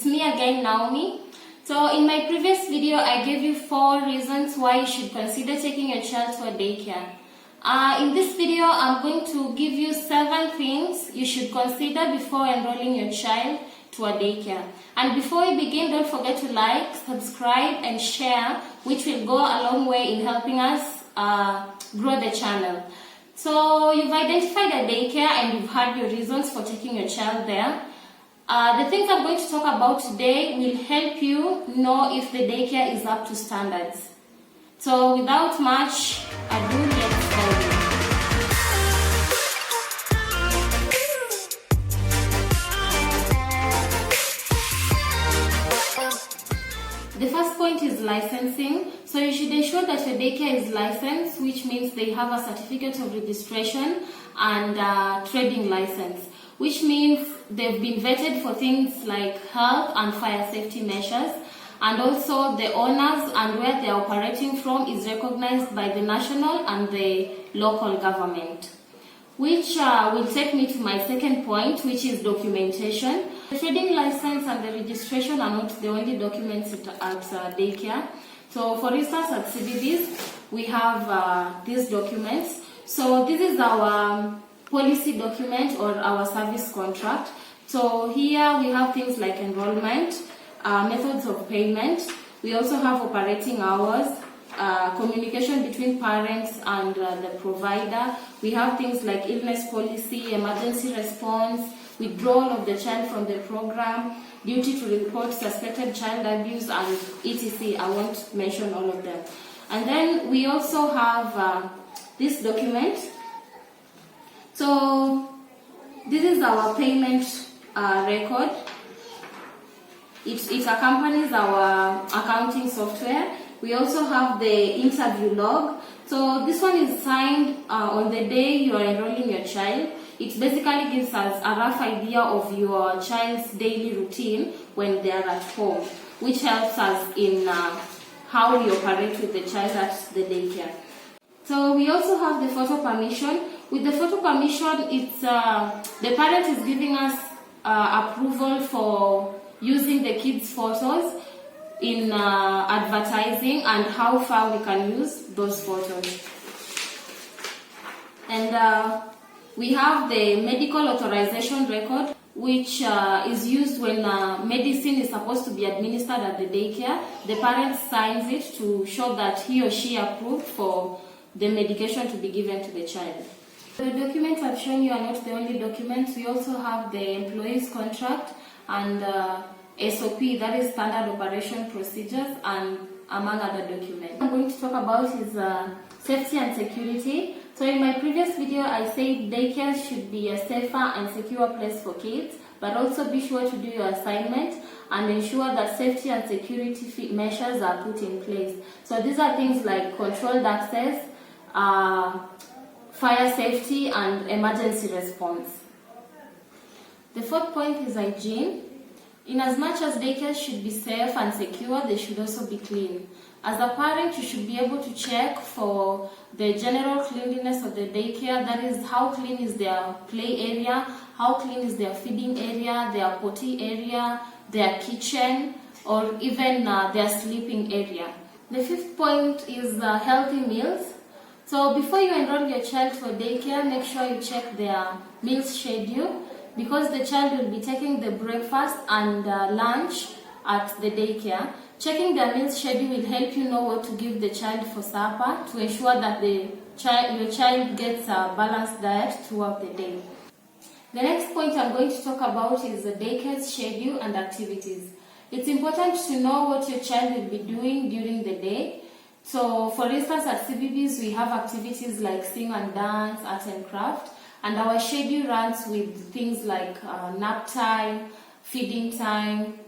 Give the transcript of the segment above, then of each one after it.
It's me again, Naomi. So in my previous video, I gave you 4 reasons why you should consider taking your child to a daycare. In this video, I'm going to give you 7 things you should consider before enrolling your child to a daycare. And before we begin, don't forget to like, subscribe and share, which will go a long way in helping us grow the channel. So you've identified a daycare and you've had your reasons for taking your child there. The things I'm going to talk about today will help you know if the daycare is up to standards. So without much ado, let's dive in. The first point is licensing. So you should ensure that your daycare is licensed, which means they have a certificate of registration and trading license, which means they've been vetted for things like health and fire safety measures, and also the owners and where they are operating from is recognized by the national and the local government. Which will take me to my second point, which is documentation. The trading license and the registration are not the only documents at daycare. So for instance, at CBBs, we have these documents. So this is our policy document or our service contract. So here we have things like enrollment, methods of payment. We also have operating hours, communication between parents and the provider. We have things like illness policy, emergency response, withdrawal of the child from the program, duty to report suspected child abuse, and etc. I won't mention all of them. And then we also have this document. So this is our payment record. It accompanies our accounting software. We also have the interview log. So this one is signed on the day you are enrolling your child. It basically gives us a rough idea of your child's daily routine when they are at home, which helps us in how we operate with the child at the daycare. So we also have the photo permission. With the photo permission, it's the parent is giving us approval for using the kids' photos in advertising and how far we can use those photos. And we have the medical authorization record, which is used when medicine is supposed to be administered at the daycare. The parent signs it to show that he or she approved for the medication to be given to the child. The documents I've shown you are not the only documents. We also have the employee's contract and SOP, that is standard operation procedures, and among other documents. I'm going to talk about is safety and security. So in my previous video, I said daycare should be a safer and secure place for kids, but also be sure to do your assignment and ensure that safety and security measures are put in place. So these are things like controlled access, fire safety and emergency response. The fourth point is hygiene. In as much as daycare should be safe and secure, they should also be clean. As a parent, you should be able to check for the general cleanliness of the daycare. That is, how clean is their play area, how clean is their feeding area, their potty area, their kitchen, or even their sleeping area. The fifth point is healthy meals. So before you enroll your child for daycare, make sure you check their meals schedule, because the child will be taking the breakfast and lunch at the daycare. Checking their meals schedule will help you know what to give the child for supper to ensure that your child gets a balanced diet throughout the day. The next point I'm going to talk about is the daycare's schedule and activities. It's important to know what your child will be doing during the day. So for instance, at CBBs we have activities like sing and dance, art and craft, and our schedule runs with things like nap time, feeding time,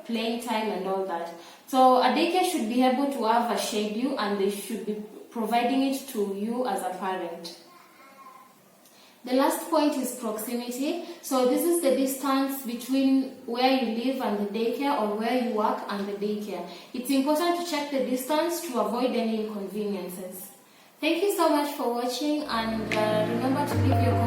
playing time and all that. So a daycare should be able to have a schedule and they should be providing it to you as a parent. The last point is proximity. So this is the distance between where you live and the daycare, or where you work and the daycare. It's important to check the distance to avoid any inconveniences. Thank you so much for watching, and remember to leave your